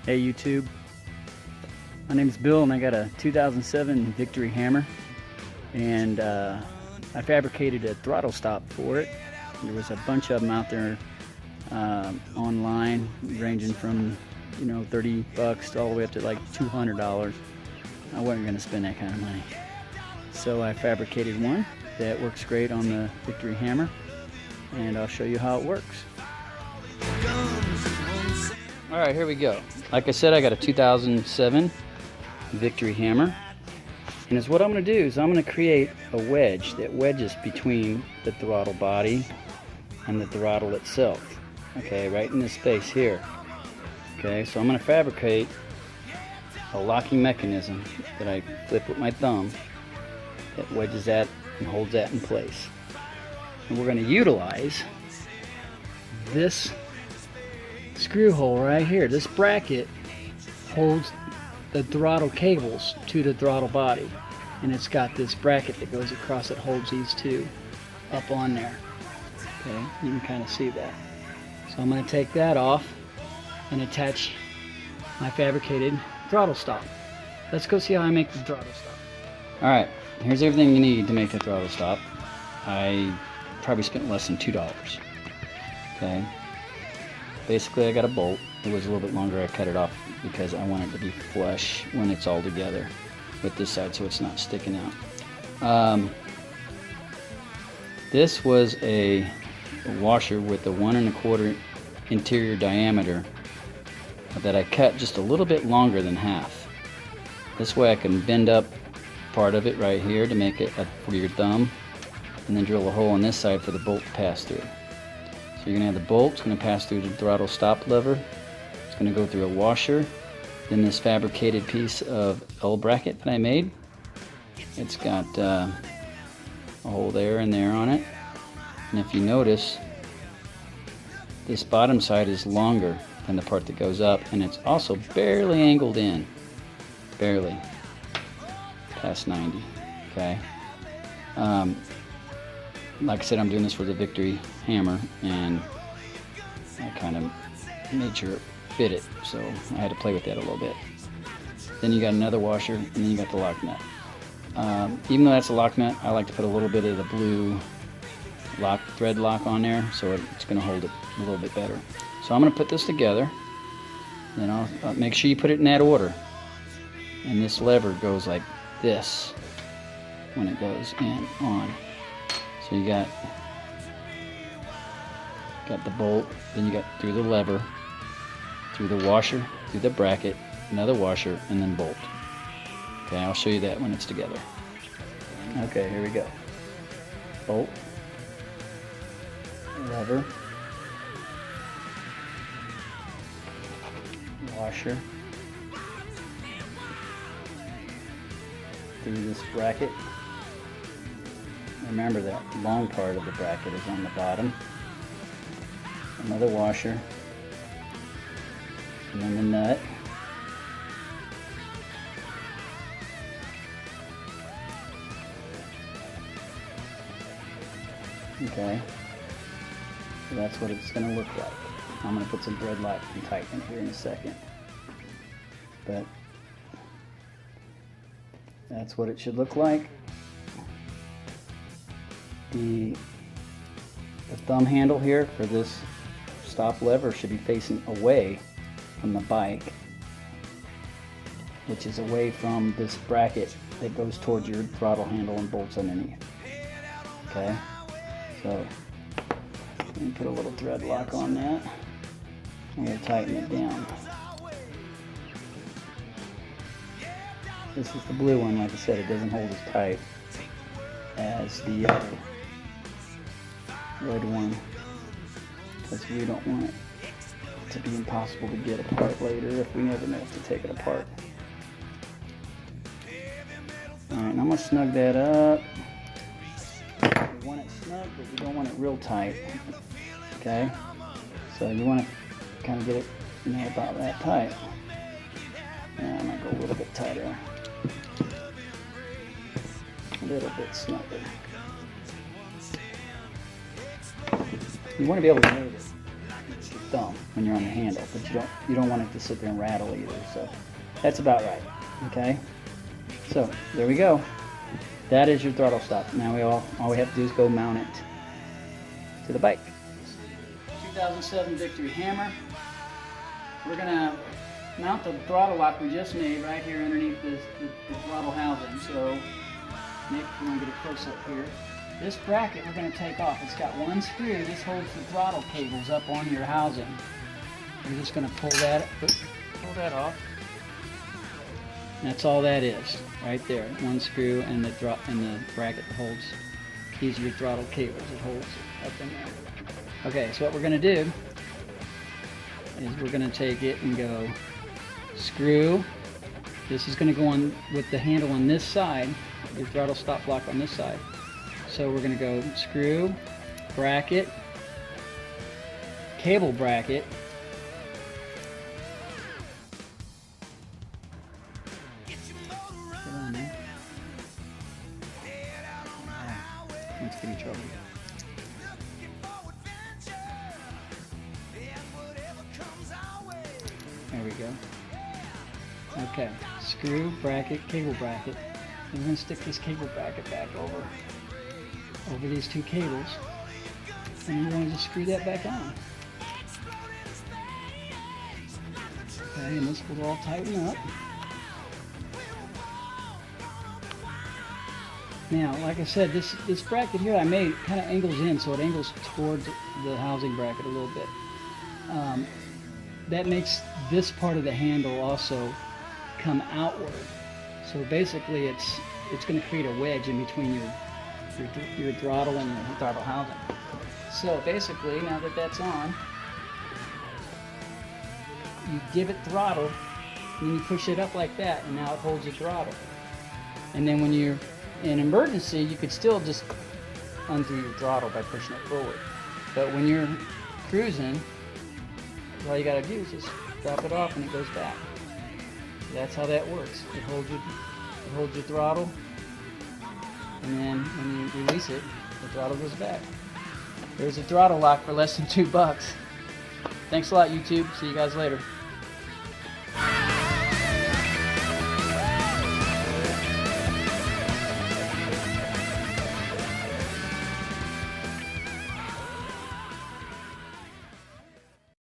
Hey YouTube, my name is Bill and I got a 2007 Victory hammer, and I fabricated a throttle stop for it. There was a bunch of them out there online, ranging from $30 to all the way up to like $200. I wasn't going to spend that kind of money, so I fabricated one that works great on the Victory hammer, and I'll show you how it works. Alright, here we go. Like I said, I got a 2007 Victory hammer, and it's what I'm going to do is I'm going to create a wedge that wedges between the throttle body and the throttle itself. Okay, right in this space here. Okay, so I'm going to fabricate a locking mechanism that I flip with my thumb that wedges that and holds that in place. And we're going to utilize this screw hole right here. This bracket holds the throttle cables to the throttle body, and it's got this bracket that goes across that holds these two up on there. Okay, you can kind of see that. So I'm going to take that off and attach my fabricated throttle stop. Let's go see how I make the throttle stop. Alright, here's everything you need to make the throttle stop. I probably spent less than $2. Okay. Basically, I got a bolt. It was a little bit longer. I cut it off because I want it to be flush when it's all together with this side, so it's not sticking out. This was a washer with a 1 1/4 interior diameter that I cut just a little bit longer than half. This way I can bend up part of it right here to make it for your thumb, and then drill a hole on this side for the bolt to pass through. So you're going to have the bolt, it's going to pass through the throttle stop lever, it's going to go through a washer, then this fabricated piece of L bracket that I made. It's got a hole there and there on it, and if you notice, this bottom side is longer than the part that goes up, and it's also barely angled in, barely, past 90, okay? Like I said, I'm doing this for the Victory hammer, and I kind of made sure it fit it, so I had to play with that a little bit. Then you got another washer, and then you got the lock nut. Even though that's a lock nut, I like to put a little bit of the blue thread lock on there, so it's going to hold it a little bit better. So I'm going to put this together, then I'll make sure you put it in that order. And this lever goes like this when it goes in on. So you got the bolt, then you got through the lever, through the washer, through the bracket, another washer, and then bolt. Okay, I'll show you that when it's together. Okay, here we go. Bolt, lever, washer, through this bracket. Remember that long part of the bracket is on the bottom. Another washer, and then the nut. Okay, so that's what it's going to look like. I'm going to put some thread lock and tighten it here in a second, but that's what it should look like. The thumb handle here for this stop lever should be facing away from the bike, which is away from this bracket that goes towards your throttle handle and bolts underneath. Okay, so let me put a little thread lock on that. I'm going to tighten it down. This is the blue one. Like I said, it doesn't hold as tight as the other red one, because we don't want it to be impossible to get apart later if we never know to take it apart. Alright, I'm going to snug that up. We want it snug, but we don't want it real tight. Okay? So you want to kind of get it, about that tight. And I might go a little bit tighter. A little bit snugger. You want to be able to move it. thumb when you're on the handle, but you don't want it to sit there and rattle either. So that's about right. Okay. So there we go. That is your throttle stop. Now all we have to do is go mount it to the bike. 2007 Victory hammer. We're gonna mount the throttle lock we just made right here underneath the throttle housing. So Nick, if you want to get a close up here. This bracket we're going to take off. It's got one screw. This holds the throttle cables up on your housing. We're just going to pull that off. And that's all that is, right there. One screw and the bracket that holds. These are your throttle cables. It holds up in there. Okay, so what we're going to do is we're going to take it and go screw. This is going to go on with the handle on this side. Your throttle stop block on this side. So we're going to go screw, bracket, cable bracket, put on there. Let's give me trouble. There we go. Okay, screw, bracket, cable bracket. And we're going to stick this cable bracket back over these two cables, and we're going to just screw that back on. Okay, and this will all tighten up. Now, like I said, this bracket here I made kind of angles in, so it angles towards the housing bracket a little bit. That makes this part of the handle also come outward. So basically, it's going to create a wedge in between your throttle and your throttle housing. So basically, now that that's on, you give it throttle, and then you push it up like that, and now it holds your throttle. And then when you're in emergency, you could still just undo your throttle by pushing it forward. But when you're cruising, all you gotta do is just drop it off and it goes back. That's how that works. It holds your throttle, and then when you release it, the throttle goes back. There's a throttle lock for less than $2. Thanks a lot, YouTube. See you guys later.